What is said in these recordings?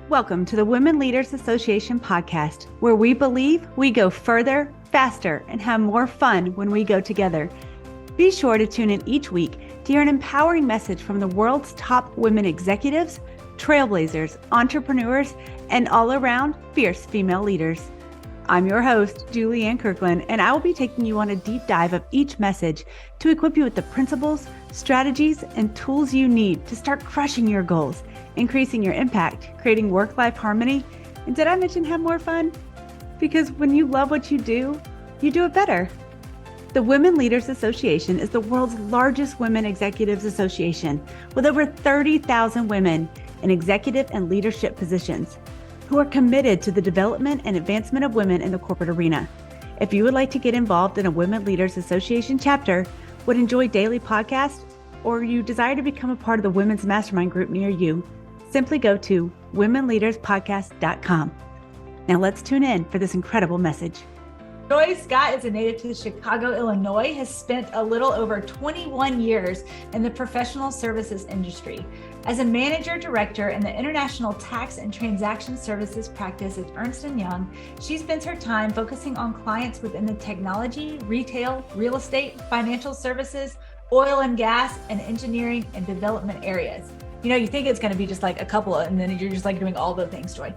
Welcome to the Women Leaders Association podcast, where we believe we go further, faster, and have more fun when we go together. Be sure to tune in each week to hear an empowering message from the world's top women executives, trailblazers, entrepreneurs, and all-around fierce female leaders. I'm your host, Julianne Kirkland, and I will be taking you on a deep dive of each message to equip you with the principles, strategies, and tools you need to start crushing your goals, increasing your impact, creating work-life harmony, and did I mention have more fun? Because when you love what you do it better. The Women Leaders Association is the world's largest women executives association with over 30,000 women in executive and leadership positions who are committed to the development and advancement of women in the corporate arena. If you would like to get involved in a Women Leaders Association chapter, would enjoy daily podcasts, or you desire to become a part of the Women's Mastermind group near you, simply go to womenleaderspodcast.com. Now let's tune in for this incredible message. Joy Scott is a native to Chicago, Illinois, has spent a little over 21 years in the professional services industry. As a manager director in the International Tax and Transaction Services practice at Ernst & Young, she spends her time focusing on clients within the technology, retail, real estate, financial services, oil and gas, and engineering and development areas. You know, you think it's going to be just like a couple, and then you're just like doing all the things, Joy.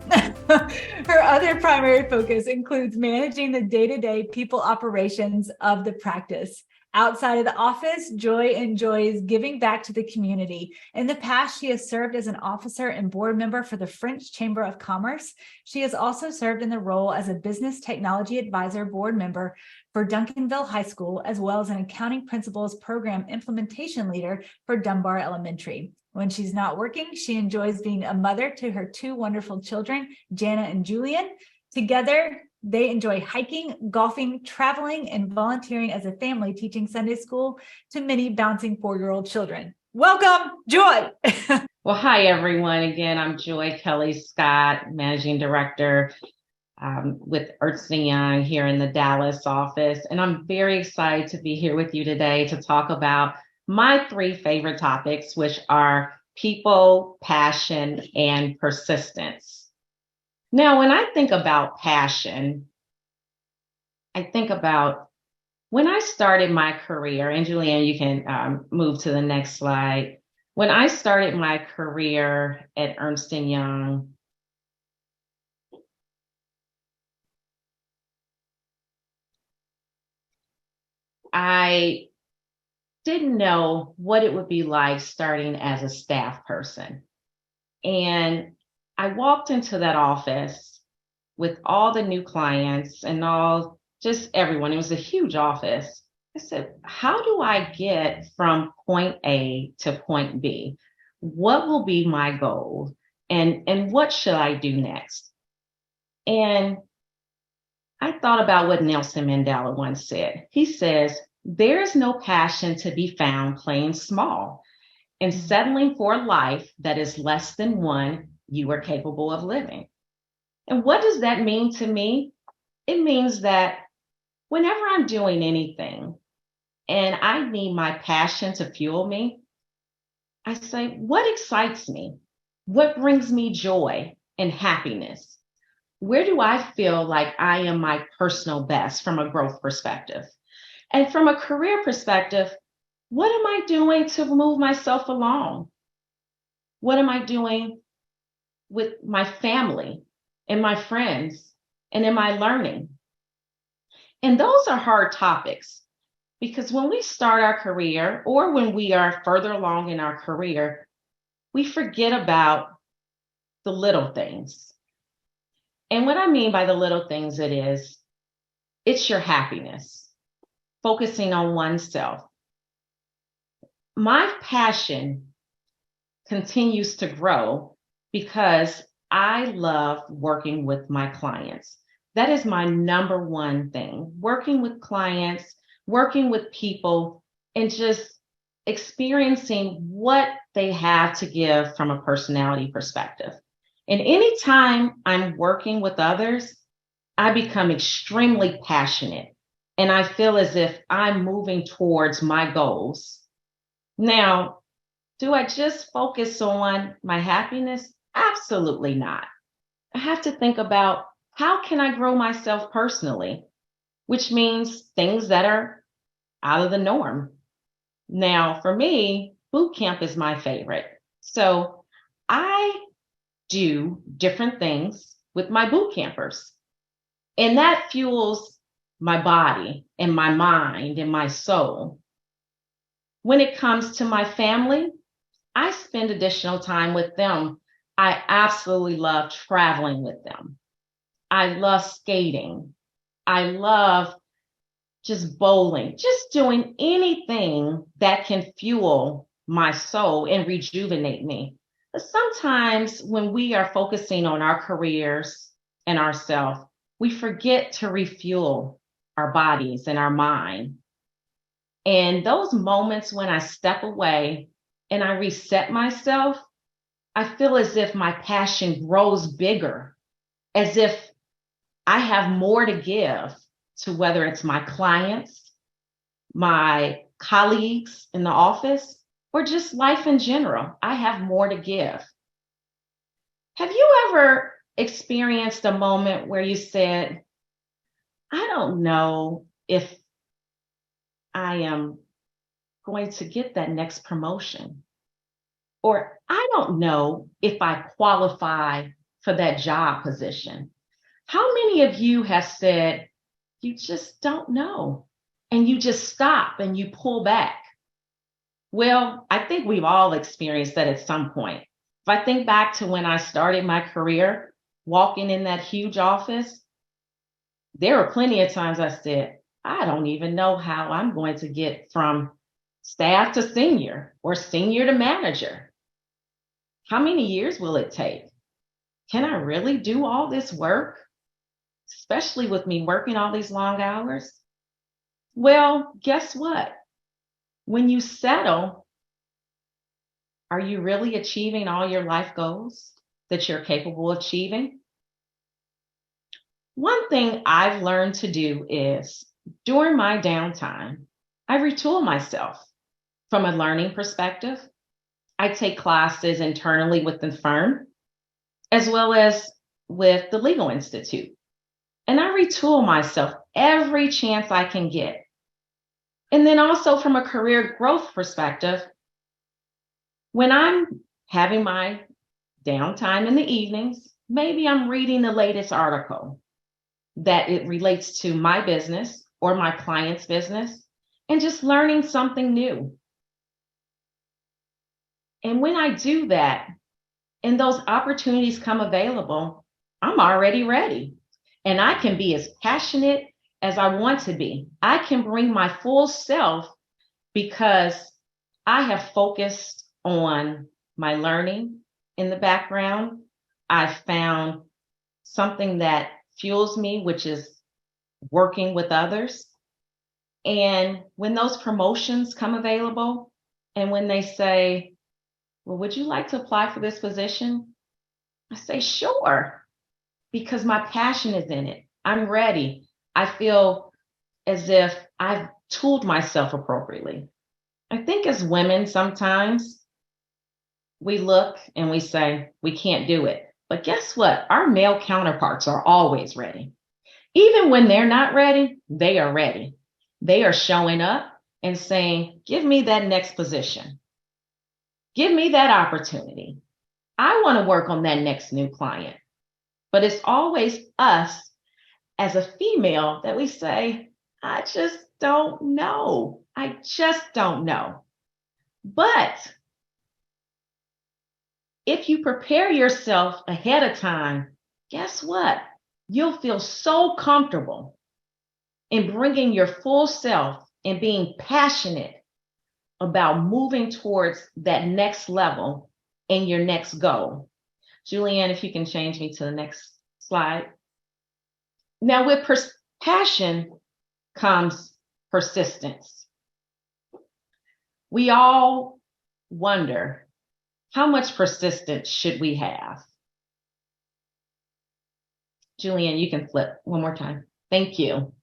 Her other primary focus includes managing the day-to-day people operations of the practice. Outside of the office, Joy enjoys giving back to the community. In the past, she has served as an officer and board member for the French Chamber of Commerce. She has also served in the role as a business technology advisor board member for Duncanville High School, as well as an accounting principles program implementation leader for Dunbar Elementary. When she's not working, she enjoys being a mother to her two wonderful children, Jana and Julian. Together, they enjoy hiking, golfing, traveling, and volunteering as a family, teaching Sunday school to many bouncing 4-year-old children. Welcome, Joy. Well, hi, everyone. Again, I'm Joy Kelly Scott, Managing Director with Ernst & Young here in the Dallas office. And I'm very excited to be here with you today to talk about my 3 favorite topics, which are people, passion, and persistence. Now, when I think about passion, I think about when I started my career, and Julianne, you can move to the next slide. When I started my career at Ernst & Young, I didn't know what it would be like starting as a staff person. And I walked into that office with all the new clients and just everyone. It was a huge office. I said, how do I get from point A to point B? What will be my goal? And what should I do next? And I thought about what Nelson Mandela once said. He says, there's no passion to be found playing small and settling for a life that is less than one you are capable of living. And what does that mean to me? It means that whenever I'm doing anything and I need my passion to fuel me, I say, what excites me? What brings me joy and happiness? Where do I feel like I am my personal best from a growth perspective? And from a career perspective, what am I doing to move myself along? What am I doing with my family and my friends and in my learning? And those are hard topics because when we start our career or when we are further along in our career, we forget about the little things. And what I mean by the little things, it's your happiness. Focusing on oneself. My passion continues to grow because I love working with my clients. That is my number one thing. Working with clients, working with people, and just experiencing what they have to give from a personality perspective. And anytime I'm working with others, I become extremely passionate. And I feel as if I'm moving towards my goals. Now, do I just focus on my happiness? Absolutely not. I have to think about how can I grow myself personally, which means things that are out of the norm. Now, for me, boot camp is my favorite. So I do different things with my boot campers, and that fuels my body and my mind and my soul. When it comes to my family, I spend additional time with them. I absolutely love traveling with them. I love skating. I love just bowling, just doing anything that can fuel my soul and rejuvenate me. But sometimes when we are focusing on our careers and ourselves, we forget to refuel our bodies and our mind. And those moments when I step away and I reset myself, I feel as if my passion grows bigger, as if I have more to give to whether it's my clients, my colleagues in the office, or just life in general. I have more to give. Have you ever experienced a moment where you said, I don't know if I am going to get that next promotion, or I don't know if I qualify for that job position? How many of you have said, you just don't know, and you just stop and you pull back? Well, I think we've all experienced that at some point. If I think back to when I started my career, walking in that huge office, there were plenty of times I said, I don't even know how I'm going to get from staff to senior or senior to manager. How many years will it take? Can I really do all this work, especially with me working all these long hours? Well, guess what? When you settle, are you really achieving all your life goals that you're capable of achieving? One thing I've learned to do is during my downtime, I retool myself from a learning perspective. I take classes internally with the firm as well as with the Legal Institute. And I retool myself every chance I can get. And then also from a career growth perspective, when I'm having my downtime in the evenings, maybe I'm reading the latest article that it relates to my business or my client's business and just learning something new. And when I do that and those opportunities come available, I'm already ready. And I can be as passionate as I want to be. I can bring my full self because I have focused on my learning in the background. I've found something that fuels me, which is working with others. And when those promotions come available, and when they say, well, would you like to apply for this position? I say, sure, because my passion is in it. I'm ready. I feel as if I've tooled myself appropriately. I think as women, sometimes we look and we say, we can't do it. But guess what? Our male counterparts are always ready. Even when they're not ready, they are ready. They are showing up and saying, give me that next position. Give me that opportunity. I want to work on that next new client. But it's always us as a female that we say, I just don't know. I just don't know. But if you prepare yourself ahead of time, guess what? You'll feel so comfortable in bringing your full self and being passionate about moving towards that next level and your next goal. Julianne, if you can change me to the next slide. Now, with passion comes persistence. We all wonder, how much persistence should we have? Julianne, you can flip one more time. Thank you.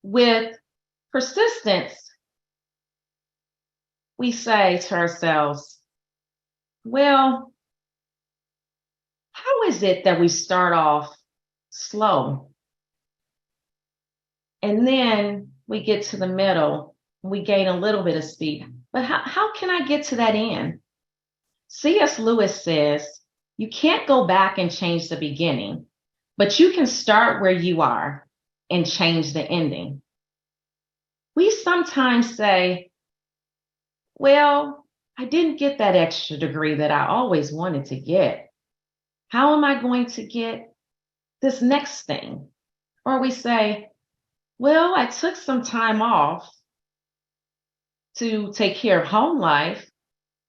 With persistence, we say to ourselves, well, is it that we start off slow and then we get to the middle, we gain a little bit of speed? But how can I get to that end? C.S. Lewis says, you can't go back and change the beginning, but you can start where you are and change the ending. We sometimes say, well, I didn't get that extra degree that I always wanted to get. How am I going to get this next thing? Or we say, well, I took some time off to take care of home life.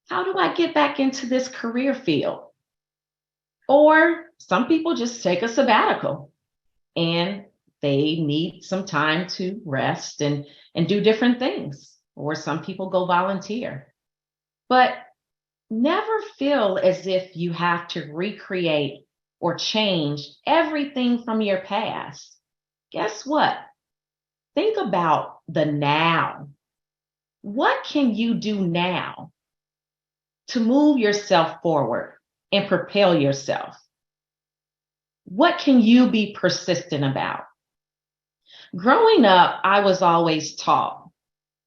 How do I get back into this career field? Or some people just take a sabbatical and they need some time to rest and do different things. Or some people go volunteer. But never feel as if you have to recreate or change everything from your past. Guess what? Think about the now. What can you do now to move yourself forward and propel yourself? What can you be persistent about? Growing up, I was always taught,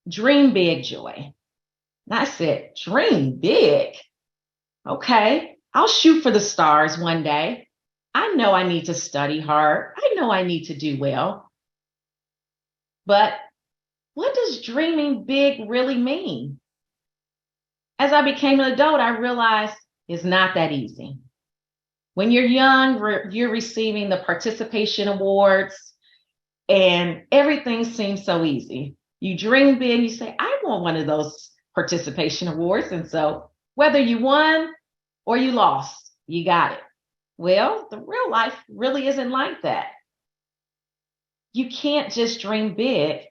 dream big, Joy. And I said, dream big? Okay, I'll shoot for the stars one day. I know I need to study hard. I know I need to do well. But what does dreaming big really mean? As I became an adult, I realized it's not that easy. When you're young, you're receiving the participation awards and everything seems so easy. You dream big, you say, I want one of those participation awards. And so whether you won or you lost, you got it. Well, the real life really isn't like that. You can't just dream big,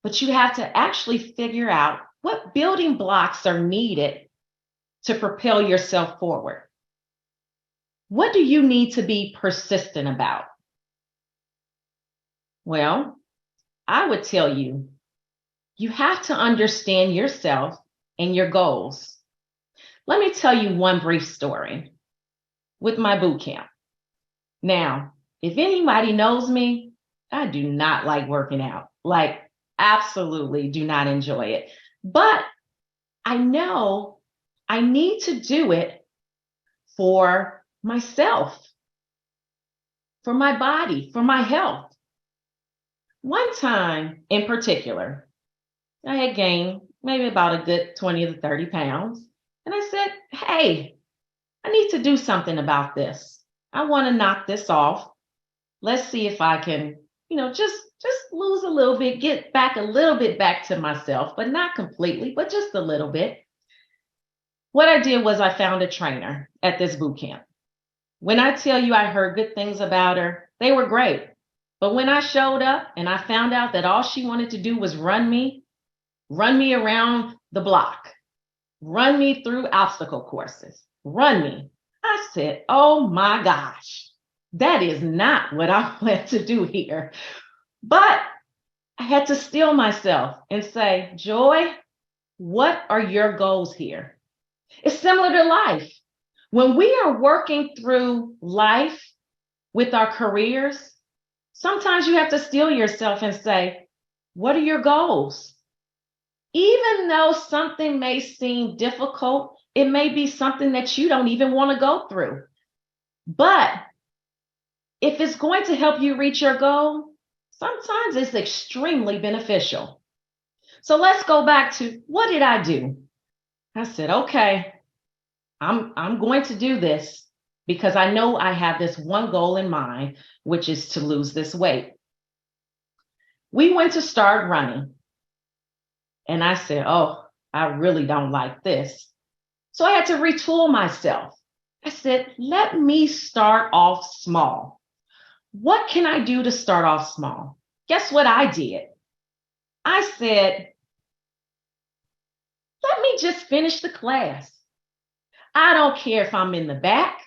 but you have to actually figure out what building blocks are needed to propel yourself forward. What do you need to be persistent about? Well, I would tell you, you have to understand yourself and your goals. Let me tell you one brief story with my boot camp. Now, if anybody knows me, I do not like working out. Like, absolutely do not enjoy it. But I know I need to do it for myself, for my body, for my health. One time in particular, I had gained maybe about a good 20 to 30 pounds. And I said, hey, I need to do something about this. I want to knock this off. Let's see if I can, just lose a little bit, get back a little bit back to myself, but not completely, but just a little bit. What I did was I found a trainer at this boot camp. When I tell you I heard good things about her, they were great. But when I showed up and I found out that all she wanted to do was run me around the block, run me through obstacle courses, run me, I said, oh my gosh, that is not what I want to do here. But I had to steel myself and say, Joy, what are your goals here? It's similar to life. When we are working through life with our careers, sometimes you have to steel yourself and say, what are your goals? Even though something may seem difficult, it may be something that you don't even want to go through. But if it's going to help you reach your goal, sometimes it's extremely beneficial. So let's go back to, what did I do? I said, okay, I'm going to do this because I know I have this one goal in mind, which is to lose this weight. We went to start running. And I said, oh, I really don't like this. So I had to retool myself. I said, let me start off small. What can I do to start off small? Guess what I did? I said, let me just finish the class. I don't care if I'm in the back.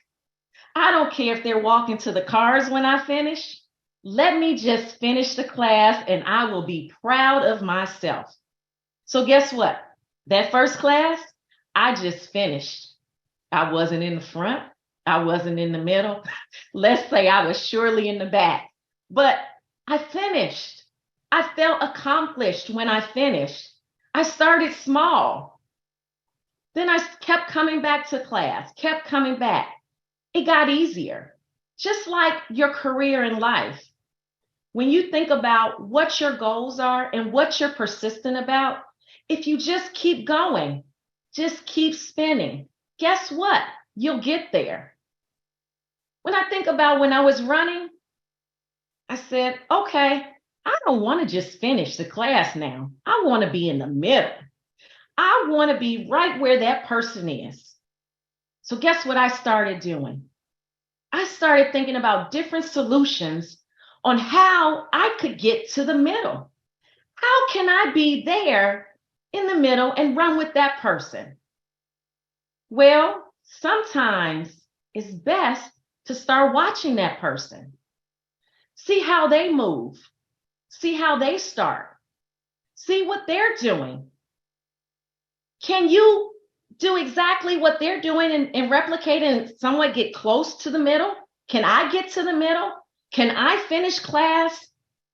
I don't care if they're walking to the cars when I finish. Let me just finish the class and I will be proud of myself. So guess what? That first class, I just finished. I wasn't in the front. I wasn't in the middle. Let's say I was surely in the back. But I finished. I felt accomplished when I finished. I started small. Then I kept coming back to class, kept coming back. It got easier. Just like your career in life. When you think about what your goals are and what you're persistent about, if you just keep going, just keep spinning, guess what? You'll get there. When I think about when I was running, I said, okay, I don't want to just finish the class now. I want to be in the middle. I want to be right where that person is. So guess what I started doing? I started thinking about different solutions on how I could get to the middle. How can I be there in the middle and run with that person? Well, sometimes it's best to start watching that person. See how they move. See how they start. See what they're doing. Can you do exactly what they're doing and replicate and somewhat get close to the middle? Can I get to the middle? Can I finish class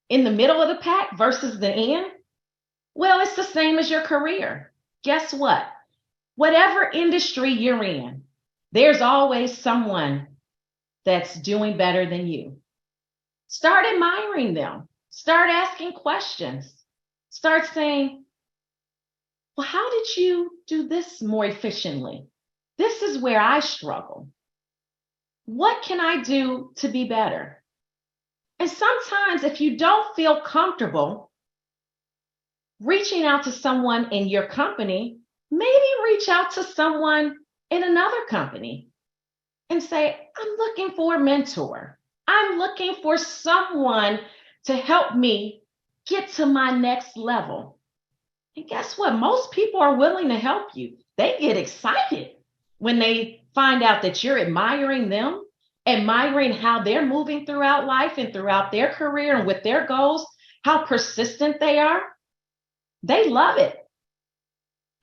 in the middle of the pack versus the end? Well, it's the same as your career. Guess what? Whatever industry you're in, there's always someone that's doing better than you. Start admiring them. Start asking questions. Start saying, well, how did you do this more efficiently? This is where I struggle. What can I do to be better? And sometimes if you don't feel comfortable reaching out to someone in your company, maybe reach out to someone in another company and say, I'm looking for a mentor. I'm looking for someone to help me get to my next level. And guess what? Most people are willing to help you. They get excited when they find out that you're admiring them, admiring how they're moving throughout life and throughout their career and with their goals, how persistent they are. They love it.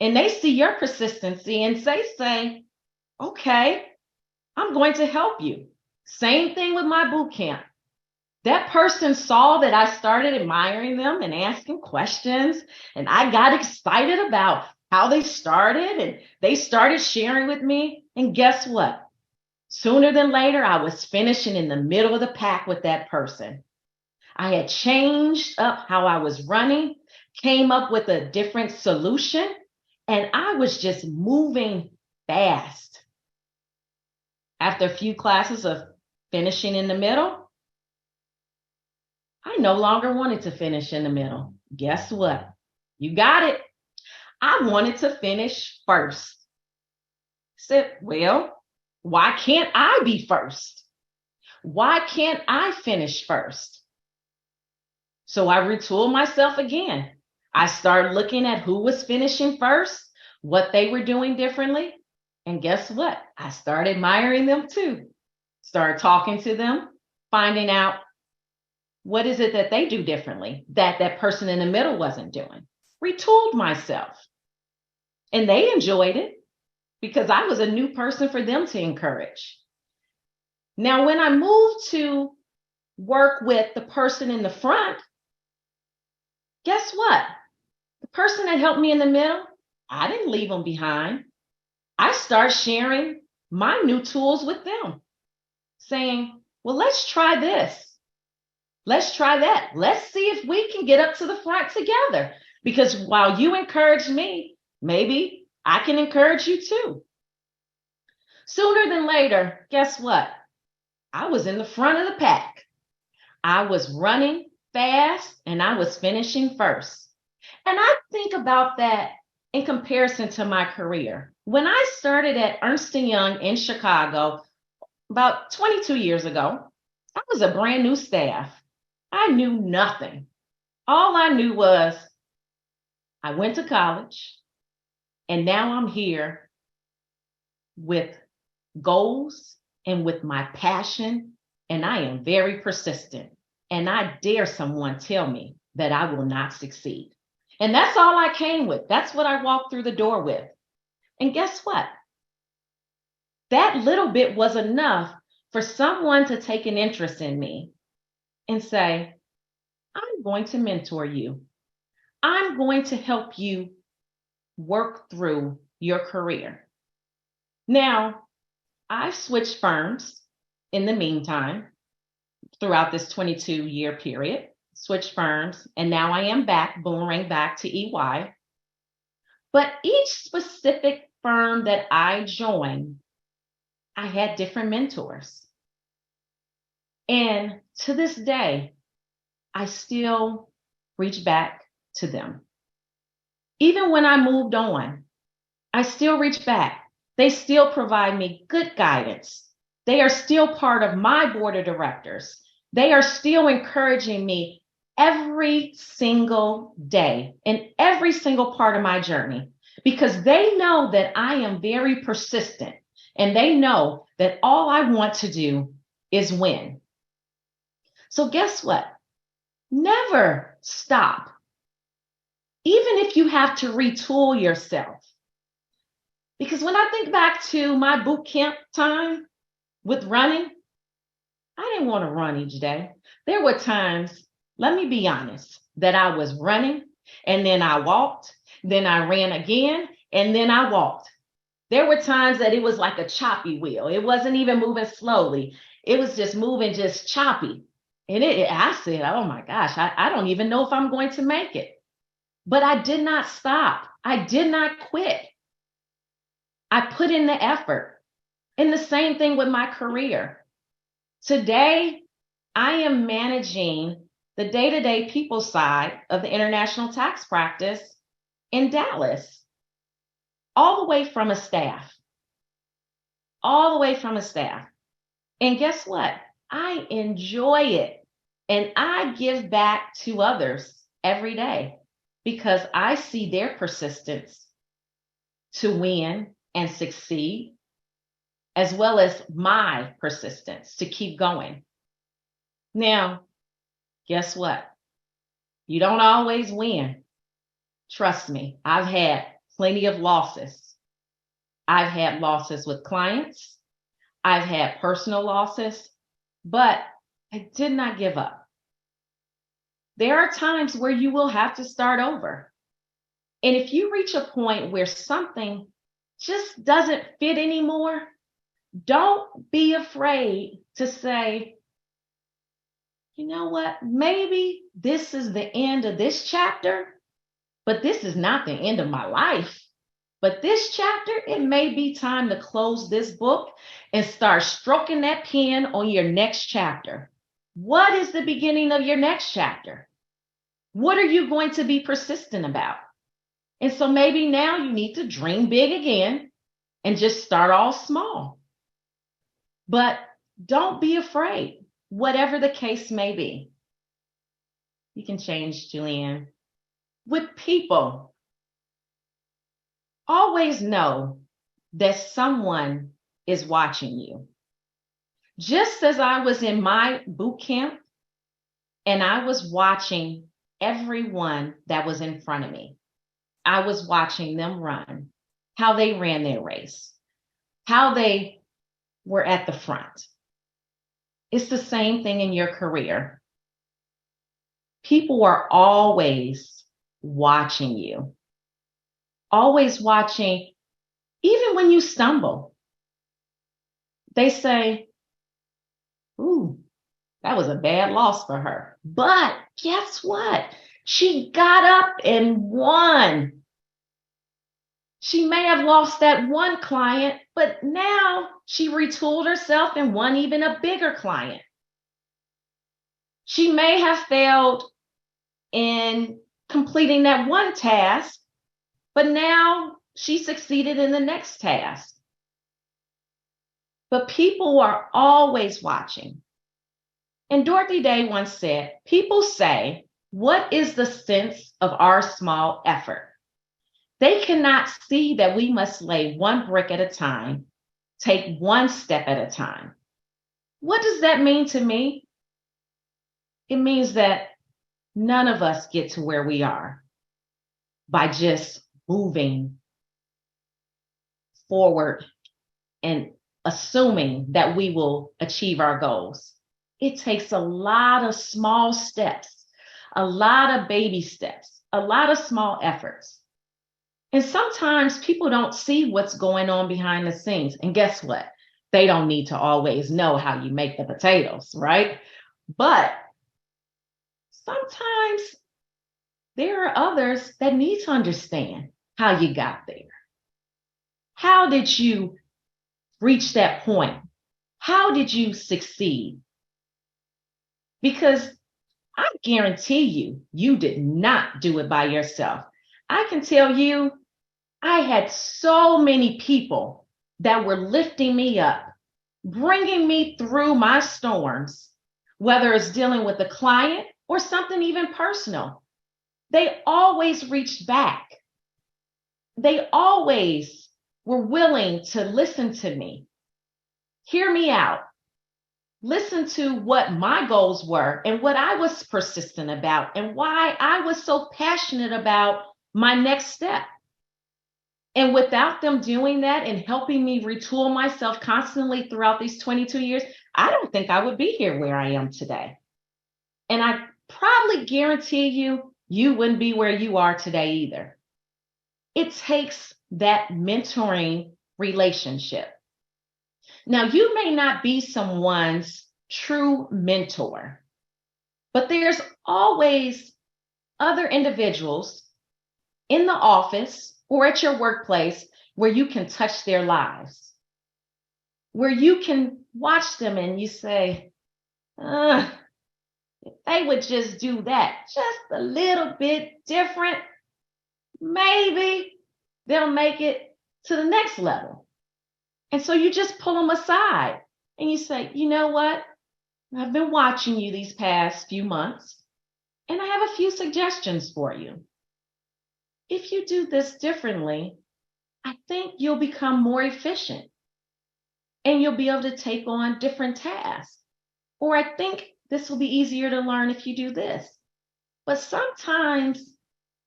And they see your persistency and they say, okay, I'm going to help you. Same thing with my boot camp. That person saw that I started admiring them and asking questions, and I got excited about how they started, and they started sharing with me. And guess what? Sooner than later, I was finishing in the middle of the pack with that person. I had changed up how I was running, came up with a different solution, and I was just moving fast. After a few classes of finishing in the middle, I no longer wanted to finish in the middle. Guess what? You got it. I wanted to finish first. Said, well, why can't I be first? Why can't I finish first? So I retooled myself again. I started looking at who was finishing first, what they were doing differently. And guess what? I started admiring them too. Started talking to them, finding out what is it that they do differently that that person in the middle wasn't doing. Retooled myself. And they enjoyed it because I was a new person for them to encourage. Now, when I moved to work with the person in the front, guess what? The person that helped me in the middle, I didn't leave them behind. I started sharing my new tools with them, saying, well, let's try this. Let's try that. Let's see if we can get up to the front together. Because while you encourage me, maybe I can encourage you too. Sooner than later, guess what? I was in the front of the pack. I was running fast and I was finishing first. And I think about that in comparison to my career. When I started at Ernst & Young in Chicago about 22 years ago, I was a brand new staff. I knew nothing. All I knew was I went to college and now I'm here with goals and with my passion, and I am very persistent. And I dare someone tell me that I will not succeed. And that's all I came with. That's what I walked through the door with. And guess what? that little bit was enough for someone to take an interest in me and say, I'm going to mentor you. I'm going to help you work through your career. Now, I've switched firms in the meantime throughout this 22-year period, switched firms, and now I am back, boomerang back to EY. But each specific firm that I joined, I had different mentors. And to this day, I still reach back to them. Even when I moved on, I still reach back. They still provide me good guidance. They are still part of my board of directors. They are still encouraging me every single day in every single part of my journey because they know that I am very persistent and they know that all I want to do is win. So guess what? Never stop. Even if you have to retool yourself. Because when I think back to my boot camp time with running, I didn't want to run each day. There were times, let me be honest, that I was running and then I walked, then I ran again, and then I walked. There were times that it was like a choppy wheel. It wasn't even moving slowly. It was just moving just choppy. And I said, oh my gosh, I don't even know if I'm going to make it. But I did not stop. I did not quit. I put in the effort. And the same thing with my career. Today, I am managing the day-to-day people side of the international tax practice in Dallas, all the way from a staff. All the way from a staff. And guess what? I enjoy it. And I give back to others every day because I see their persistence to win and succeed, as well as my persistence to keep going. Now, guess what? You don't always win. Trust me, I've had plenty of losses. I've had losses with clients. I've had personal losses, but I did not give up. There are times where you will have to start over. And if you reach a point where something just doesn't fit anymore, don't be afraid to say, you know what, maybe this is the end of this chapter, but this is not the end of my life. But this chapter, it may be time to close this book and start stroking that pen on your next chapter. What is the beginning of your next chapter? What are you going to be persistent about? And so maybe now you need to dream big again and just start all small. But don't be afraid, whatever the case may be. You can change, Julianne. With people, always know that someone is watching you. Just as I was in my boot camp and I was watching everyone that was in front of me. I was watching them run, how they ran their race, how they were at the front. It's the same thing in your career. People are always watching you, always watching, even when you stumble. They say, ooh, that was a bad loss for her. But guess what? She got up and won. She may have lost that one client, but now she retooled herself and won even a bigger client. She may have failed in completing that one task, but now she succeeded in the next task. But people are always watching. And Dorothy Day once said, people say, what is the sense of our small effort? They cannot see that we must lay one brick at a time, take one step at a time. What does that mean to me? It means that none of us get to where we are by just moving forward and assuming that we will achieve our goals. It takes a lot of small steps, a lot of baby steps, a lot of small efforts. And sometimes people don't see what's going on behind the scenes. And guess what? They don't need to always know how you make the potatoes, right? But sometimes there are others that need to understand how you got there. How did you reach that point? How did you succeed? Because I guarantee you, you did not do it by yourself. I can tell you, I had so many people that were lifting me up, bringing me through my storms, whether it's dealing with a client or something even personal. They always reached back. They always were willing to listen to me, hear me out, listen to what my goals were and what I was persistent about and why I was so passionate about my next step. And without them doing that and helping me retool myself constantly throughout these 22 years, I don't think I would be here where I am today. And I probably guarantee you, you wouldn't be where you are today either. It takes that mentoring relationship. Now, you may not be someone's true mentor, but there's always other individuals in the office or at your workplace where you can touch their lives, where you can watch them and you say, if they would just do that just a little bit different, maybe they'll make it to the next level. And so you just pull them aside and you say, you know what? I've been watching you these past few months, and I have a few suggestions for you. If you do this differently, I think you'll become more efficient and you'll be able to take on different tasks. Or I think this will be easier to learn if you do this. But sometimes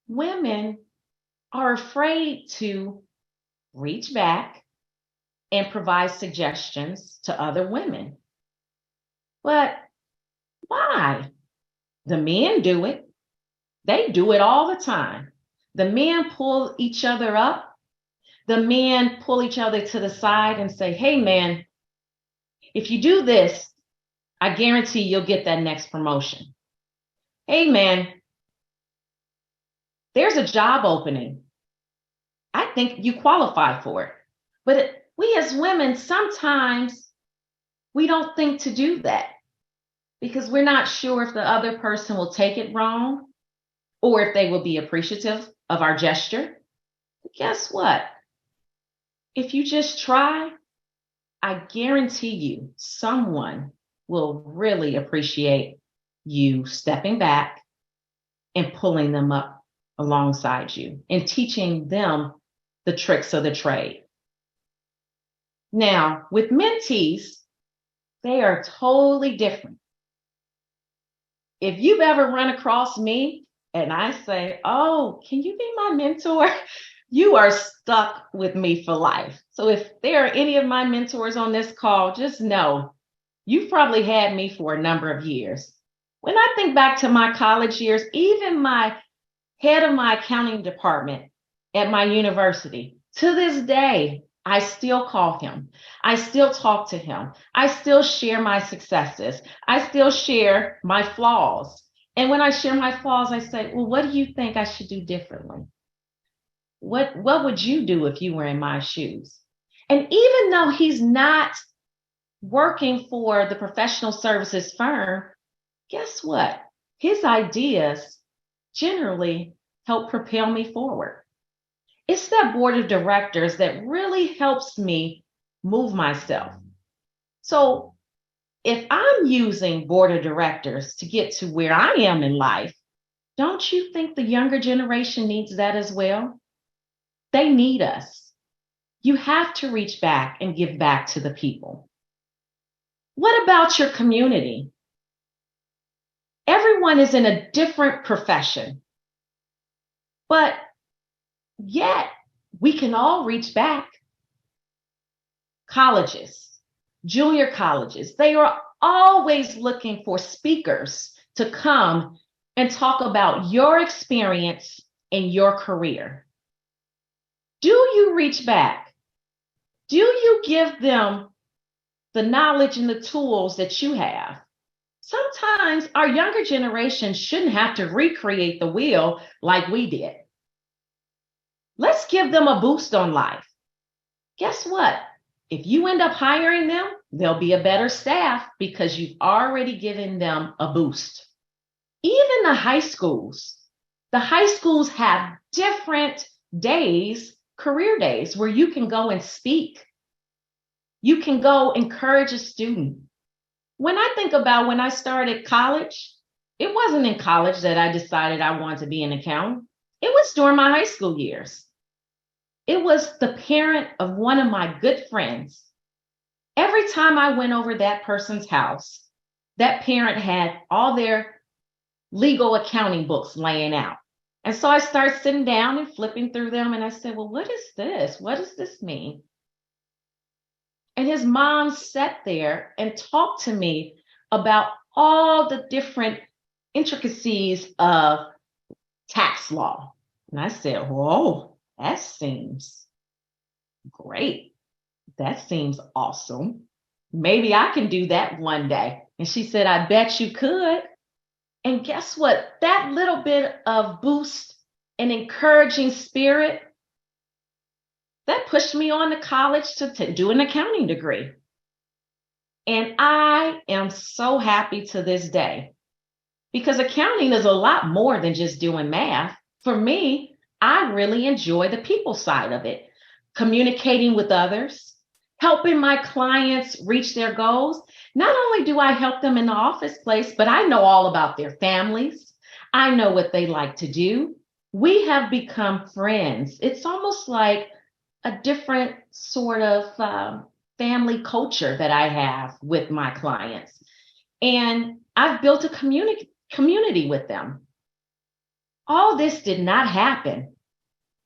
women are afraid to reach back and provide suggestions to other women. But why? The men do it. They do it all the time. The men pull each other up. The men pull each other to the side and say, hey, man, if you do this, I guarantee you'll get that next promotion. Hey, man, there's a job opening. I think you qualify for it. But we as women, sometimes we don't think to do that because we're not sure if the other person will take it wrong or if they will be appreciative of our gesture. But guess what? If you just try, I guarantee you someone will really appreciate you stepping back and pulling them up alongside you and teaching them the tricks of the trade. Now, with mentees, they are totally different. If you've ever run across me and I say, oh, can you be my mentor? You are stuck with me for life. So if there are any of my mentors on this call, just know you've probably had me for a number of years. When I think back to my college years, even my head of my accounting department at my university, to this day, I still call him. I still talk to him. I still share my successes. I still share my flaws. And when I share my flaws, I say, well, what do you think I should do differently? What would you do if you were in my shoes? And even though he's not working for the professional services firm, guess what? His ideas generally help propel me forward. It's that board of directors that really helps me move myself. So if I'm using board of directors to get to where I am in life, don't you think the younger generation needs that as well? They need us. You have to reach back and give back to the people. What about your community? Everyone is in a different profession, but yet we can all reach back. Colleges, junior colleges. They are always looking for speakers to come and talk about your experience in your career. Do you reach back? Do you give them the knowledge and the tools that you have? Sometimes our younger generation shouldn't have to recreate the wheel like we did. Let's give them a boost on life. Guess what? If you end up hiring them, they'll be a better staff because you've already given them a boost. Even the high schools have different days, career days, where you can go and speak. You can go encourage a student. When I think about when I started college, it wasn't in college that I decided I wanted to be an accountant. It was during my high school years. It was the parent of one of my good friends. Every time I went over that person's house, that parent had all their legal accounting books laying out. And so I started sitting down and flipping through them. And I said, well, what is this? What does this mean? And his mom sat there and talked to me about all the different intricacies of tax law. And I said, whoa, that seems great. That seems awesome. Maybe I can do that one day. And she said, I bet you could. And guess what? That little bit of boost and encouraging spirit, that pushed me on to college to do an accounting degree. And I am so happy to this day because accounting is a lot more than just doing math. For me, I really enjoy the people side of it, communicating with others, helping my clients reach their goals. Not only do I help them in the office place, but I know all about their families. I know what they like to do. We have become friends. It's almost like a different sort of family culture that I have with my clients. And I've built a community with them. All this did not happen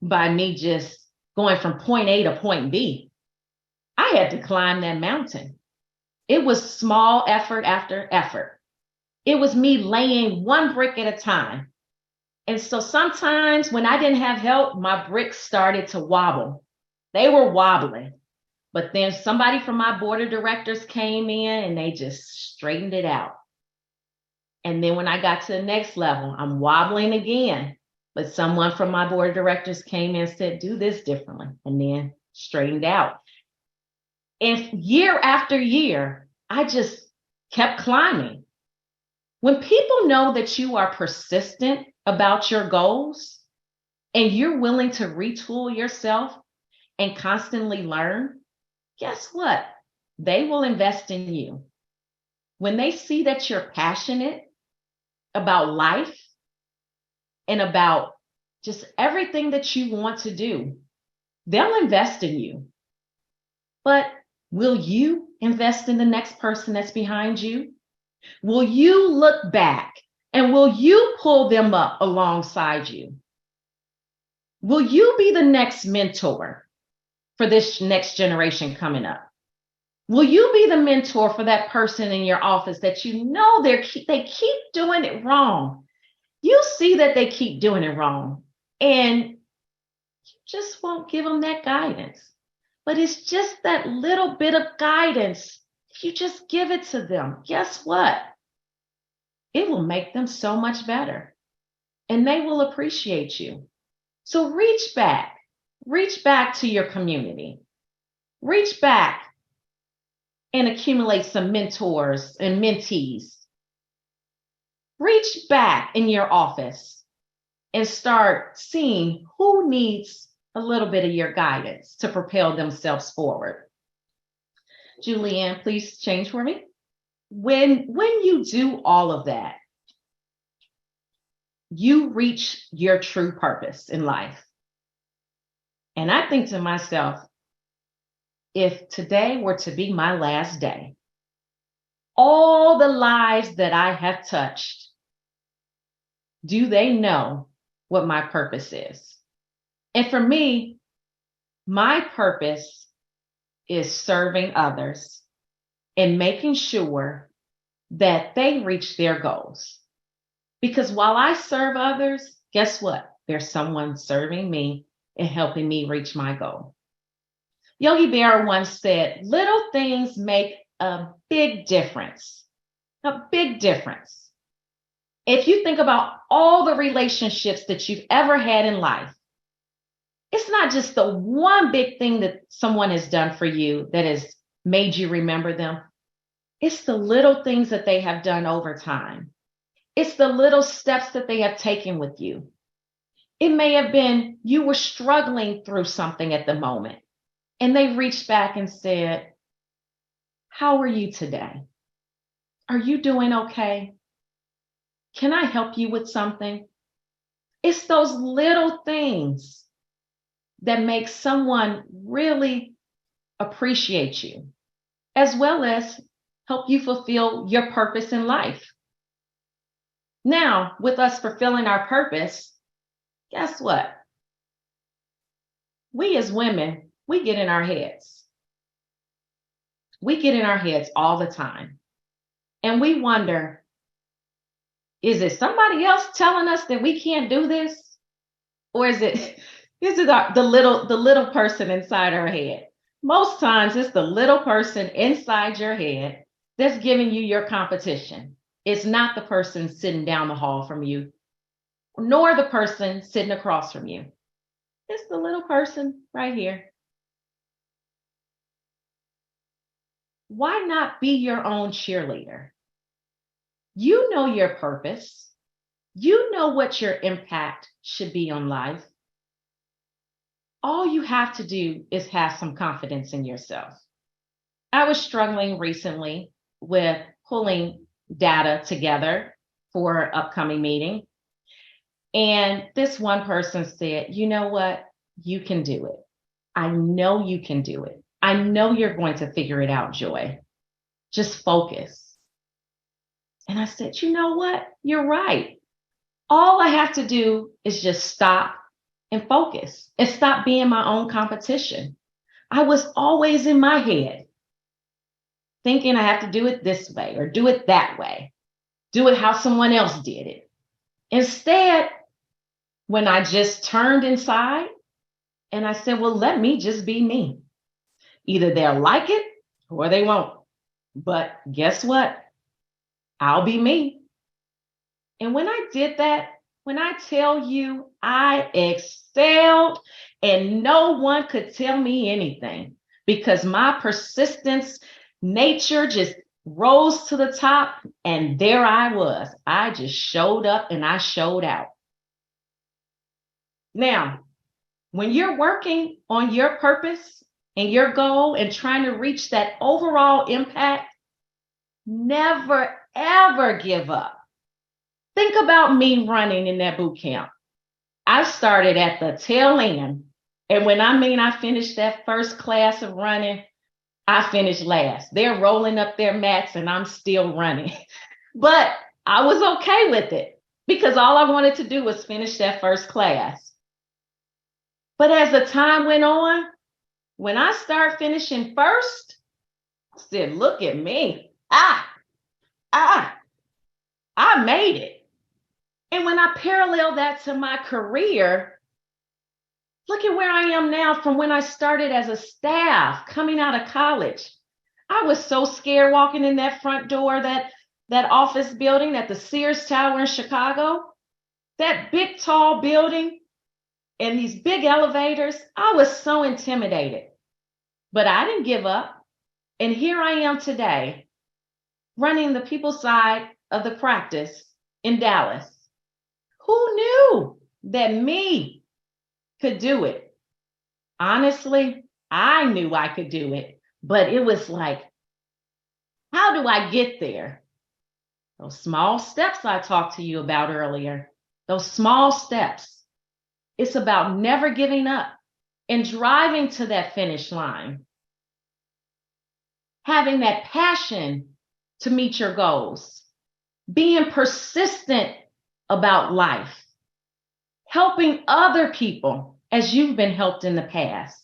by me just going from point A to point B. I had to climb that mountain. It was small effort after effort. It was me laying one brick at a time. And so sometimes when I didn't have help, my bricks started to wobble. They were wobbling. But then somebody from my board of directors came in and they just straightened it out. And then when I got to the next level, I'm wobbling again. But someone from my board of directors came in and said, do this differently, and then straightened out. And year after year, I just kept climbing. When people know that you are persistent about your goals and you're willing to retool yourself and constantly learn, guess what? They will invest in you. When they see that you're passionate about life and about just everything that you want to do, they'll invest in you. But will you invest in the next person that's behind you? Will you look back and will you pull them up alongside you? Will you be the next mentor for this next generation coming up? Will you be the mentor for that person in your office that you know they keep doing it wrong? You see that they keep doing it wrong and you just won't give them that guidance. But it's just that little bit of guidance. If you just give it to them, guess what? It will make them so much better and they will appreciate you. So reach back to your community, reach back and accumulate some mentors and mentees. Reach back in your office and start seeing who needs a little bit of your guidance to propel themselves forward. Julianne, please change for me. When you do all of that, you reach your true purpose in life. And I think to myself, if today were to be my last day, all the lives that I have touched, do they know what my purpose is? And for me, my purpose is serving others and making sure that they reach their goals. Because while I serve others, guess what? There's someone serving me and helping me reach my goal. Yogi Berra once said, little things make a big difference. A big difference. If you think about all the relationships that you've ever had in life, it's not just the one big thing that someone has done for you that has made you remember them. It's the little things that they have done over time. It's the little steps that they have taken with you. It may have been you were struggling through something at the moment, and they reached back and said, how are you today? Are you doing okay? Can I help you with something? It's those little things that make someone really appreciate you, as well as help you fulfill your purpose in life. Now, with us fulfilling our purpose, guess what? We as women, we get in our heads. We get in our heads all the time. And we wonder, is it somebody else telling us that we can't do this? Or is it the little person inside our head? Most times it's the little person inside your head that's giving you your competition. It's not the person sitting down the hall from you, nor the person sitting across from you. It's the little person right here. Why not be your own cheerleader? You know your purpose. You know what your impact should be on life. All you have to do is have some confidence in yourself. I was struggling recently with pulling data together for an upcoming meeting. And this one person said, you know what? You can do it. I know you can do it. I know you're going to figure it out, Joy. Just focus. And I said, you know what? You're right. All I have to do is just stop and focus and stop being my own competition. I was always in my head thinking I have to do it this way or do it that way, do it how someone else did it. Instead, when I just turned inside and I said, well, let me just be me. Either they'll like it or they won't. But guess what? I'll be me. And when I did that, when I tell you I excelled and no one could tell me anything because my persistence nature just rose to the top and there I was. I just showed up and I showed out. Now, when you're working on your purpose and your goal and trying to reach that overall impact, never, ever give up. Think about me running in that boot camp. I started at the tail end. And when I finished that first class of running, I finished last. They're rolling up their mats and I'm still running. But I was okay with it because all I wanted to do was finish that first class. But as the time went on, when I started finishing first, I said, look at me. I made it. And when I parallel that to my career, look at where I am now from when I started as a staff coming out of college. I was so scared walking in that front door, that office building at the Sears Tower in Chicago, that big, tall building and these big elevators. I was so intimidated, but I didn't give up. And here I am today, running the people side of the practice in Dallas. Who knew that me could do it? Honestly, I knew I could do it, but it was like, how do I get there? Those small steps I talked to you about earlier, those small steps. It's about never giving up and driving to that finish line. Having that passion to meet your goals, being persistent about life, helping other people as you've been helped in the past.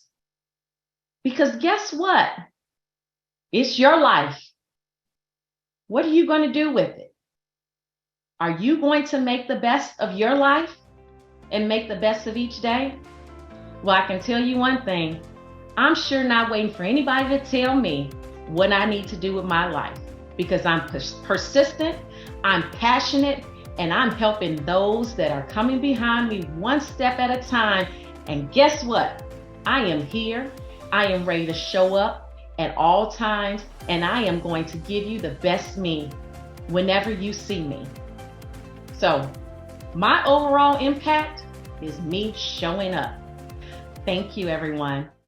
Because guess what? It's your life What are you going to do with it? Are you going to make the best of your life and make the best of each day? Well, I can tell you one thing. I'm sure not waiting for anybody to tell me what I need to do with my life, because I'm persistent, I'm passionate, and I'm helping those that are coming behind me one step at a time. And guess what? I am here. I am ready to show up at all times, and I am going to give you the best me whenever you see me. So my overall impact is me showing up. Thank you, everyone.